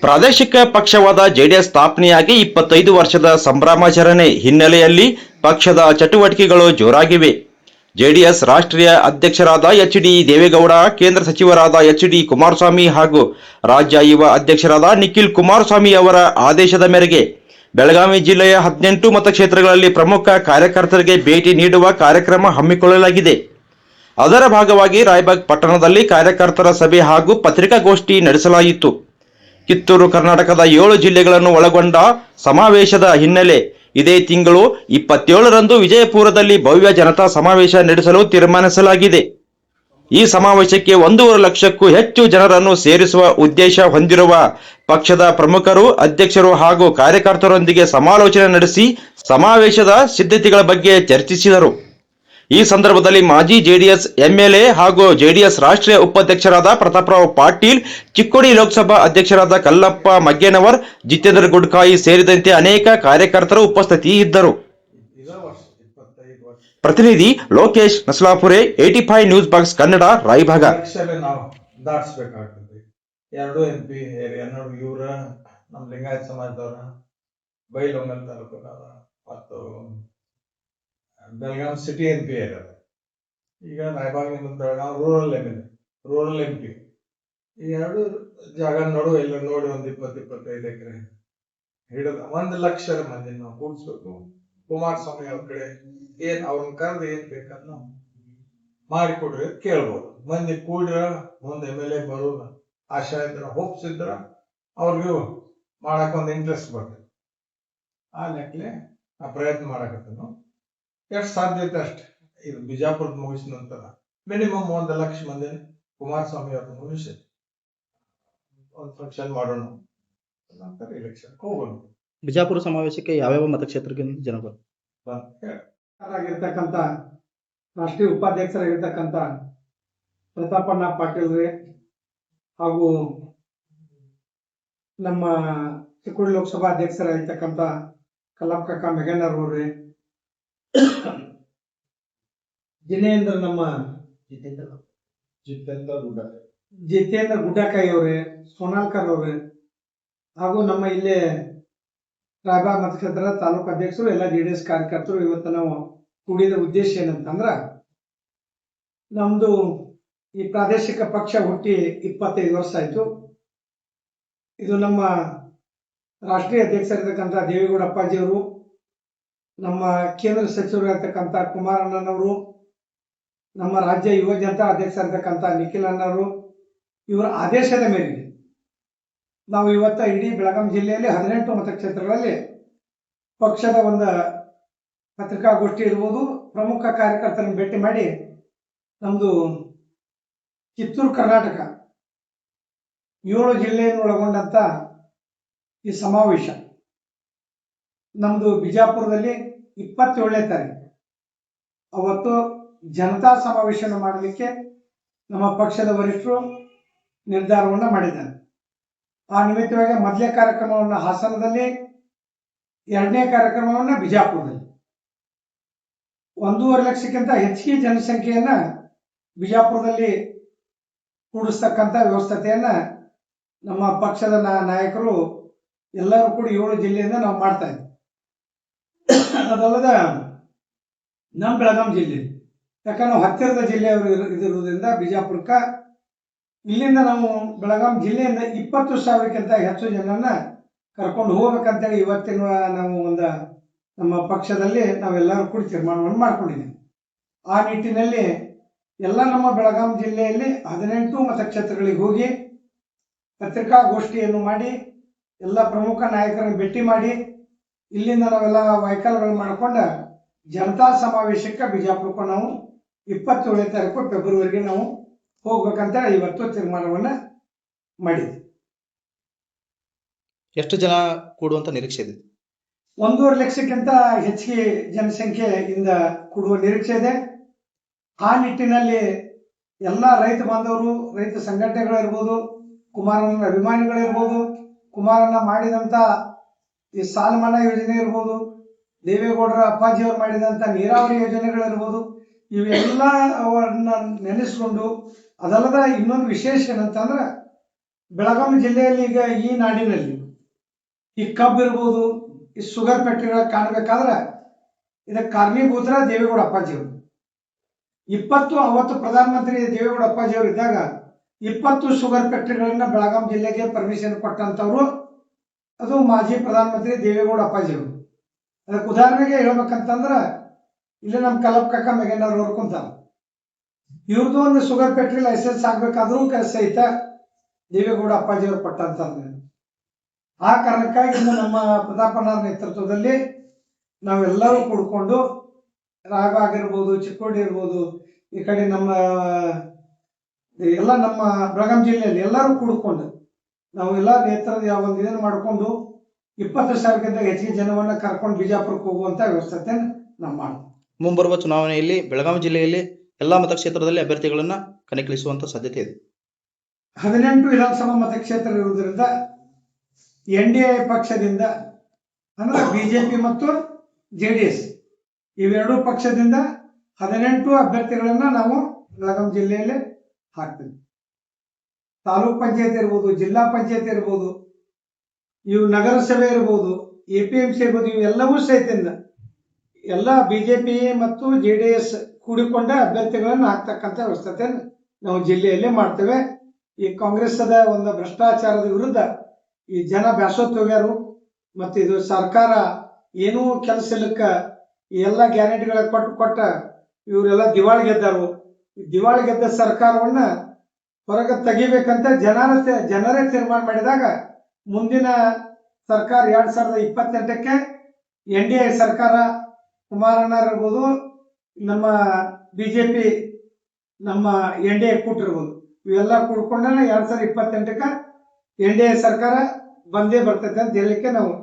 ಪ್ರಾದೇಶಿಕ ಪಕ್ಷವಾದ ಜೆಡಿಎಸ್ ಸ್ಥಾಪನೆಯಾಗಿ 25 ವರ್ಷದ ಸಂಭ್ರಮಾಚರಣೆ ಹಿನ್ನೆಲೆಯಲ್ಲಿ ಪಕ್ಷದ ಚಟುವಟಿಕೆಗಳು ಜೋರಾಗಿವೆ. ಜೆಡಿಎಸ್ ರಾಷ್ಟ್ರೀಯ ಅಧ್ಯಕ್ಷರಾದ ಎಚ್.ಡಿ. ದೇವೇಗೌಡ, ಕೇಂದ್ರ ಸಚಿವರಾದ ಎಚ್.ಡಿ. ಕುಮಾರಸ್ವಾಮಿ ಹಾಗೂ ರಾಜ್ಯ ಯುವ ಅಧ್ಯಕ್ಷರಾದ ನಿಖಿಲ್ ಕುಮಾರಸ್ವಾಮಿ ಅವರ ಆದೇಶದ ಮೇರೆಗೆ ಬೆಳಗಾವಿ ಜಿಲ್ಲೆಯ 18 ಮತಕ್ಷೇತ್ರಗಳಲ್ಲಿ ಪ್ರಮುಖ ಕಾರ್ಯಕರ್ತರಿಗೆ ಭೇಟಿ ನೀಡುವ ಕಾರ್ಯಕ್ರಮ ಹಮ್ಮಿಕೊಳ್ಳಲಾಗಿದೆ. ಅದರ ಭಾಗವಾಗಿ ರಾಯಬಾಗ್ ಪಟ್ಟಣದಲ್ಲಿ ಕಾರ್ಯಕರ್ತರ ಸಭೆ ಹಾಗೂ ಪತ್ರಿಕಾಗೋಷ್ಠಿ ನಡೆಸಲಾಯಿತು. ಕಿತ್ತೂರು ಕರ್ನಾಟಕದ 7 ಜಿಲ್ಲೆಗಳನ್ನು ಒಳಗೊಂಡ ಸಮಾವೇಶದ ಹಿನ್ನೆಲೆ ಇದೇ ತಿಂಗಳು 27ರಂದು ವಿಜಯಪುರದಲ್ಲಿ ಭವ್ಯ ಜನತಾ ಸಮಾವೇಶ ನಡೆಸಲು ತೀರ್ಮಾನಿಸಲಾಗಿದೆ. ಈ ಸಮಾವೇಶಕ್ಕೆ 1.5 ಲಕ್ಷಕ್ಕೂ ಹೆಚ್ಚು ಜನರನ್ನು ಸೇರಿಸುವ ಉದ್ದೇಶ ಹೊಂದಿರುವ ಪಕ್ಷದ ಪ್ರಮುಖರು, ಅಧ್ಯಕ್ಷರು ಹಾಗೂ ಕಾರ್ಯಕರ್ತರೊಂದಿಗೆ ಸಮಾಲೋಚನೆ ನಡೆಸಿ ಸಮಾವೇಶದ ಸಿದ್ಧತೆಗಳ ಬಗ್ಗೆ ಚರ್ಚಿಸಿದರು. ಈ ಸಂದರ್ಭದಲ್ಲಿ ಮಾಜಿ ಜೆಡಿಎಸ್ ಎಂಎಲ್ಎ ಹಾಗೂ ಜೆಡಿಎಸ್ ರಾಷ್ಟ್ರೀಯ ಉಪಾಧ್ಯಕ್ಷರಾದ ಪ್ರತಾಪರಾವ್ ಪಾಟೀಲ್, ಚಿಕ್ಕೋಡಿ ಲೋಕಸಭಾ ಅಧ್ಯಕ್ಷರಾದ ಕಲ್ಲಪ್ಪ ಮಗ್ಗೇನವರ್, ಜಿತೇಂದ್ರ ಗುಡ್ಕಾಯಿ ಸೇರಿದಂತೆ ಅನೇಕ ಕಾರ್ಯಕರ್ತರು ಉಪಸ್ಥಿತಿ ಇದ್ದರು. ಪ್ರತಿನಿಧಿ ಲೋಕೇಶ್ ನಸಲಾಪುರೆ, 85 ನ್ಯೂಸ್ ಬಾಕ್ಸ್ ಕನ್ನಡ, ರಾಯಭಾಗ. ಎರಡು MP ಎರಡು ಇವರ ನಮ್ಮ ಲಿಂಗಾಯತ ಸಮಾಜದವರ ಬೈಲೊಂಗಲ್ ತಾಲೂಕದವರ ಮತ್ತು ಬೆಳಗಾಂ ಸಿಟಿ MP ಇರೋದು. ಈಗ ರಾಯಬಾಗಿನಿಂದ ಬೆಳಗಾಂ ರೂರಲ್ MP ಈ ಎರಡು ಜಾಗ ನಡುವೆ ಎಲ್ಲ ನೋಡಿ 20-25 ಎಕರೆ ಹಿಡಿದ 1 ಲಕ್ಷ ಮಂದಿ ನಾವು ಕೂಡಿಸ್ಬೇಕು. ಕುಮಾರಸ್ವಾಮಿ ಅವ್ರ ಕಡೆ ಅವ್ರನ್ನ ಕರೆದು ಏನ್ ಬೇಕಾದ್ ನಾವು ಮಾಡಿಕೊಡ್ರಿ ಅಂತ ಕೇಳ್ಬೋದು. ಮಂದಿ ಕೂಡ್ರ ಮುಂದೆ MLA ಬರೋದ ಆಶಾ ಇದ್ರ, ಹೋಪ್ಸ್ ಇದ್ರ ಅವ್ರಿಗೂ ಮಾಡಕ್ ಒಂದು ಇಂಟ್ರೆಸ್ಟ್ ಬರ್ತದೆ. ಆ ಲೆಕ್ಕಲೆ ಆ ಪ್ರಯತ್ನ ಮಾಡಕತ್ತನು. ಎಷ್ಟು ಸಾಧ್ಯತೆ ಅಷ್ಟೆ. ಇದು ಬಿಜಾಪುರದ ಮುಗಿಸಿದ ನಂತರ ಮಿನಿಮಮ್ 1 ಲಕ್ಷ ಮಂದಿ ಕುಮಾರಸ್ವಾಮಿ ಅವ್ರನ್ನ ಮುಗಿಸಿ ಒಂದು ಫಂಕ್ಷನ್ ಮಾಡೋಣ, ನಂತರ ಎಲೆಕ್ಷನ್ ಹೋಗೋಣ. ಬಿಜಾಪುರ ಸಮಾವೇಶಕ್ಕೆ ಯಾವ್ಯಾವ ಮತಕ್ಷೇತ್ರಕ್ಕೆ ಜನ ಆಗಿರ್ತಕ್ಕಂಥ ರಾಷ್ಟ್ರೀಯ ಉಪಾಧ್ಯಕ್ಷರಾಗಿರ್ತಕ್ಕಂಥ ಪ್ರತಾಪಣ್ಣ ಪಾಟೀಲ್ ಹಾಗೂ ನಮ್ಮ ಚಿಕ್ಕೋಡಿ ಲೋಕಸಭಾ ಅಧ್ಯಕ್ಷರಾಗಿರ್ತಕ್ಕಂಥ ಕಲ್ಲಪ್ಪ ಮೆಗಣ್ಣವ್ರಿ, ಜಿನೇಂದ್ರ ನಮ್ಮ ಜಿತೇಂದ್ರ ಗುಡ್ಡಕಾಯಿ ಅವ್ರೆ, ಸೋನಾಲ್ಕರ್ ಅವ್ರೆ ಹಾಗೂ ನಮ್ಮ ಇಲ್ಲೇ ರಾಯಬಾಗ್ ಮತಕ್ಷೇತ್ರದ ತಾಲೂಕು ಅಧ್ಯಕ್ಷರು, ಎಲ್ಲ JDS ಕಾರ್ಯಕರ್ತರು ಇವತ್ತು ನಾವು ಕೂಡಿದ ಉದ್ದೇಶ ಏನಂತಂದ್ರ, ನಮ್ದು ಈ ಪ್ರಾದೇಶಿಕ ಪಕ್ಷ ಹುಟ್ಟಿ 25 ವರ್ಷ ಆಯ್ತು. ಇದು ನಮ್ಮ ರಾಷ್ಟ್ರೀಯ ಅಧ್ಯಕ್ಷರಿರ್ತಕ್ಕಂಥ ದೇವೇಗೌಡ ಅಪ್ಪಾಜಿಯವರು, ನಮ್ಮ ಕೇಂದ್ರ ಸಚಿವರಾಗಿರ್ತಕ್ಕಂಥ ಕುಮಾರಣ್ಣನವರು, ನಮ್ಮ ರಾಜ್ಯ ಯುವ ಜನತಾ ಅಧ್ಯಕ್ಷರಿರ್ತಕ್ಕಂಥ ನಿಖಿಲ್ ಅಣ್ಣವರು, ಇವರ ಆದೇಶದ ಮೇರೆಗೆ ನಾವು ಇವತ್ತ ಇಡೀ ಬೆಳಗಾಂ ಜಿಲ್ಲೆಯಲ್ಲಿ 18 ಮತಕ್ಷೇತ್ರಗಳಲ್ಲಿ ಪಕ್ಷದ ಒಂದು ಪತ್ರಿಕಾಗೋಷ್ಠಿ ಇರ್ಬೋದು, ಪ್ರಮುಖ ಕಾರ್ಯಕರ್ತರನ್ನು ಭೇಟಿ ಮಾಡಿ ನಮ್ದು ಕಿತ್ತೂರು ಕರ್ನಾಟಕ 7 ಜಿಲ್ಲೆಯನ್ನು ಒಳಗೊಂಡಂತ ಈ ಸಮಾವೇಶ ನಮ್ದು ಬಿಜಾಪುರದಲ್ಲಿ 27ನೇ ತಾರೀಕು ಅವತ್ತು ಜನತಾ ಸಮಾವೇಶ ಮಾಡಲಿಕ್ಕೆ ನಮ್ಮ ಪಕ್ಷದ ವರಿಷ್ಠರು ನಿರ್ಧಾರವನ್ನ ಮಾಡಿದ್ದಾರೆ. ಆ ನಿಮಿತ್ತವಾಗಿ ಮೊದಲನೇ ಕಾರ್ಯಕ್ರಮವನ್ನು ಹಾಸನದಲ್ಲಿ, 2ನೇ ಕಾರ್ಯಕ್ರಮವನ್ನ ಬಿಜಾಪುರದಲ್ಲಿ. 1.5 ಲಕ್ಷಕ್ಕಿಂತ ಹೆಚ್ಚಿಗೆ ಜನಸಂಖ್ಯೆಯನ್ನ ಬಿಜಾಪುರದಲ್ಲಿ ಕೂಡಿಸ್ತಕ್ಕಂಥ ವ್ಯವಸ್ಥೆಯನ್ನ ನಮ್ಮ ಪಕ್ಷದ ನಾಯಕರು ಎಲ್ಲರೂ ಕೂಡ 7 ಜಿಲ್ಲೆಯಿಂದ ನಾವು ಮಾಡ್ತಾ ಇದ್ದೀವಿ. ಅದಲ್ಲದ ನಮ್ಮ ಬೆಳಗಾಂ ಜಿಲ್ಲೆ, ಯಾಕಂದ್ರೆ ನಾವು ಹತ್ತಿರದ ಜಿಲ್ಲೆಯವರು ಇದಿರುವುದರಿಂದ ಬಿಜಾಪುರಕ್ಕ ಇಲ್ಲಿಂದ ನಾವು ಬೆಳಗಾಂ ಜಿಲ್ಲೆಯಿಂದ 20,000ಕ್ಕಿಂತ ಹೆಚ್ಚು ಜನರನ್ನ ಕರ್ಕೊಂಡು ಹೋಗ್ಬೇಕಂತೇಳಿ ಇವತ್ತಿನ ನಾವು ನಮ್ಮ ಪಕ್ಷದಲ್ಲಿ ನಾವೆಲ್ಲರೂ ಕೂಡ ತೀರ್ಮಾನವನ್ನು ಮಾಡ್ಕೊಂಡಿದ್ದೀವಿ. ಆ ನಿಟ್ಟಿನಲ್ಲಿ ಎಲ್ಲ ನಮ್ಮ ಬೆಳಗಾಂ ಜಿಲ್ಲೆಯಲ್ಲಿ 18 ಮತಕ್ಷೇತ್ರಗಳಿಗೆ ಹೋಗಿ ಪತ್ರಿಕಾಗೋಷ್ಠಿಯನ್ನು ಮಾಡಿ ಎಲ್ಲ ಪ್ರಮುಖ ನಾಯಕರನ್ನು ಭೇಟಿ ಮಾಡಿ ಇಲ್ಲಿಂದ ನಾವೆಲ್ಲ ವೆಹಿಕಲ್ಗಳು ಮಾಡ್ಕೊಂಡ ಜನತಾ ಸಮಾವೇಶಕ್ಕೆ ಬಿಜಾಪುರಕ್ಕೂ ನಾವು 27ನೇ ತಾರೀಕು ಫೆಬ್ರವರಿಗೆ ನಾವು ಹೋಗ್ಬೇಕಂತ ಇವತ್ತು ತೀರ್ಮಾನವನ್ನ ಮಾಡಿದ್ವಿ. ಎಷ್ಟು ಜನ ಕೂಡುವಂತ ನಿರೀಕ್ಷೆ ಇದೆ? 1.5 ಲಕ್ಷಕ್ಕಿಂತ ಹೆಚ್ಚಿಗೆ ಜನಸಂಖ್ಯೆಯಿಂದ ಕೂಡುವ ನಿರೀಕ್ಷೆ ಇದೆ. ಆ ನಿಟ್ಟಿನಲ್ಲಿ ಎಲ್ಲ ರೈತ ಬಾಂಧವರು, ರೈತ ಸಂಘಟನೆಗಳಿರ್ಬೋದು, ಕುಮಾರಣ್ಣ ಅಭಿಮಾನಿಗಳಿರ್ಬೋದು, ಕುಮಾರಣ್ಣ ಮಾಡಿದಂತ ಈ ಸಾಲ ಮನ್ನಾ ಯೋಜನೆ ಇರ್ಬೋದು, ದೇವೇಗೌಡರ ಅಪ್ಪಾಜಿಯವರು ಮಾಡಿದಂತ ನೀರಾವರಿ ಯೋಜನೆಗಳಿರ್ಬೋದು, ಇವೆಲ್ಲ ಅವರನ್ನ ನೆನೆಸ್ಕೊಂಡು, ಅದಲ್ಲದ ಇನ್ನೊಂದು ವಿಶೇಷ ಏನಂತಂದ್ರೆ ಬೆಳಗಾವಿ ಜಿಲ್ಲೆಯಲ್ಲಿ ಈಗ ಈ ನಾಡಿನಲ್ಲಿ ಈ ಕಬ್ಬು ಇರ್ಬೋದು, ಈ ಶುಗರ್ ಫ್ಯಾಕ್ಟರಿಗಳ ಕಾಣಬೇಕಾದ್ರೆ ಇದಕ್ಕೆ ಕಾರಣೀಭೂತರ ದೇವೇಗೌಡ ಅಪ್ಪಾಜಿಯವರು. 20 ಅವತ್ತು ಪ್ರಧಾನಮಂತ್ರಿ ದೇವೇಗೌಡ ಅಪ್ಪಾಜಿಯವರು ಇದ್ದಾಗ 20 ಶುಗರ್ ಫ್ಯಾಕ್ಟರಿಗಳನ್ನ ಬೆಳಗಾವಿ ಜಿಲ್ಲೆಗೆ ಪರ್ಮಿಷನ್ ಕೊಟ್ಟಂತವ್ರು ಅದು ಮಾಜಿ ಪ್ರಧಾನಮಂತ್ರಿ ದೇವೇಗೌಡ ಅಪ್ಪಾಜಿಯವರು. ಅದಕ್ಕೆ ಉದಾಹರಣೆಗೆ ಹೇಳ್ಬೇಕಂತಂದ್ರ ಇಲ್ಲಿ ನಮ್ಮ ಕಲ್ಲಪ್ಪ ಕಾಕ ಮೆಗನ್ನವ್ರು ಕುಂತಾರ. ಇವ್ರದ್ದು ಒಂದು ಶುಗರ್ ಫ್ಯಾಕ್ಟರಿ ಲೈಸೆನ್ಸ್ ಆಗ್ಬೇಕಾದ್ರೂ ಸಹಿತ ದೇವೇಗೌಡ ಅಪ್ಪಾಜಿಯವರು ಕೊಟ್ಟಂತ. ಆ ಕಾರಣಕ್ಕಾಗಿ ಇನ್ನು ನಮ್ಮ ಪ್ರತಾಪಣ್ಣರ ನೇತೃತ್ವದಲ್ಲಿ ನಾವೆಲ್ಲರೂ ಕೂಡ್ಕೊಂಡು ರಾಯಬಾಗ್ ಆಗಿರ್ಬೋದು, ಚಿಕ್ಕೋಡಿ ಇರ್ಬೋದು, ಈ ಕಡೆ ನಮ್ಮ ಎಲ್ಲ ನಮ್ಮ ಬೆಳಗಾವಿ ಜಿಲ್ಲೆಯಲ್ಲಿ ಎಲ್ಲರೂ ಕೂಡ್ಕೊಂಡು ನಾವೆಲ್ಲ ನೇತೃತ್ವ ಒಂದು ಇದನ್ನು ಮಾಡಿಕೊಂಡು 20,000ಕ್ಕಿಂತ ಹೆಚ್ಚಿಗೆ ಜನವನ್ನ ಕರ್ಕೊಂಡು ಬಿಜಾಪುರಕ್ಕೆ ಹೋಗುವಂತ ವ್ಯವಸ್ಥೆ ನಾವು ಮಾಡ್ತೀವಿ. ಮುಂಬರುವ ಚುನಾವಣೆಯಲ್ಲಿ ಬೆಳಗಾವಿ ಜಿಲ್ಲೆಯಲ್ಲಿ ಎಲ್ಲಾ ಮತಕ್ಷೇತ್ರದಲ್ಲಿ ಅಭ್ಯರ್ಥಿಗಳನ್ನ ಕಣಕ್ಕಿಳಿಸುವಂತ ಸಾಧ್ಯತೆ ಇದೆ. 18 ವಿಧಾನಸಭಾ ಮತಕ್ಷೇತ್ರ ಇರುವುದರಿಂದ NDA ಪಕ್ಷದಿಂದ ಅಂದ್ರೆ ಬಿಜೆಪಿ ಮತ್ತು JDS ಇವೆರಡೂ ಪಕ್ಷದಿಂದ 18 ಅಭ್ಯರ್ಥಿಗಳನ್ನ ನಾವು ಬೆಳಗಾವಿ ಜಿಲ್ಲೆಯಲ್ಲಿ ಹಾಕ್ತೀವಿ. ತಾಲೂಕ್ ಪಂಚಾಯತ್ ಇರ್ಬೋದು, ಜಿಲ್ಲಾ ಪಂಚಾಯತ್ ಇರ್ಬೋದು, ಇವು ನಗರಸಭೆ ಇರ್ಬೋದು, APMC ಇರ್ಬೋದು, ಇವೆಲ್ಲವೂ ಸಹಿತ ಎಲ್ಲ ಬಿಜೆಪಿ ಮತ್ತು JDS ಕೂಡಿಕೊಂಡ ಅಭ್ಯರ್ಥಿಗಳನ್ನ ಹಾಕ್ತಕ್ಕಂಥ ವ್ಯವಸ್ಥೆ ನಾವು ಜಿಲ್ಲೆಯಲ್ಲೇ ಮಾಡ್ತೇವೆ. ಈ ಕಾಂಗ್ರೆಸ್ದ ಒಂದು ಭ್ರಷ್ಟಾಚಾರದ ವಿರುದ್ಧ ಈ ಜನ ಬ್ಯಾಸೋತ್ ಹೋಗ್ಯಾರು. ಮತ್ತು ಇದು ಸರ್ಕಾರ ಏನೂ ಕೆಲಸ ಇಲ್ಲಕ್ಕ ಈ ಎಲ್ಲ ಗ್ಯಾರಂಟಿಗಳ ಕೊಟ್ಟ ಇವರೆಲ್ಲ ದಿವಾಳಿ ಗೆದ್ದಾರು. ಈ ದಿವಾಳಿ ಗೆದ್ದ ಸರ್ಕಾರವನ್ನ ಹೊರಗೆ ತೆಗಿಬೇಕಂತ ಜನರೇ ತೀರ್ಮಾನ ಮಾಡಿದಾಗ ಮುಂದಿನ ಸರ್ಕಾರ 2028ಕ್ಕೆ NDA ಸರ್ಕಾರ ಕುಮಾರಣ್ಣ ಇರ್ಬೋದು, ನಮ್ಮ ಬಿಜೆಪಿ ನಮ್ಮ NDA ಕೂಟಿರ್ಬೋದು, ಇವೆಲ್ಲ ಕೂಡ್ಕೊಂಡ 2028ಕ್ಕೆ NDA ಸರ್ಕಾರ ಬಂದೇ ಬರ್ತೈತೆ ಅಂತ ಹೇಳಲಿಕ್ಕೆ ನಾವು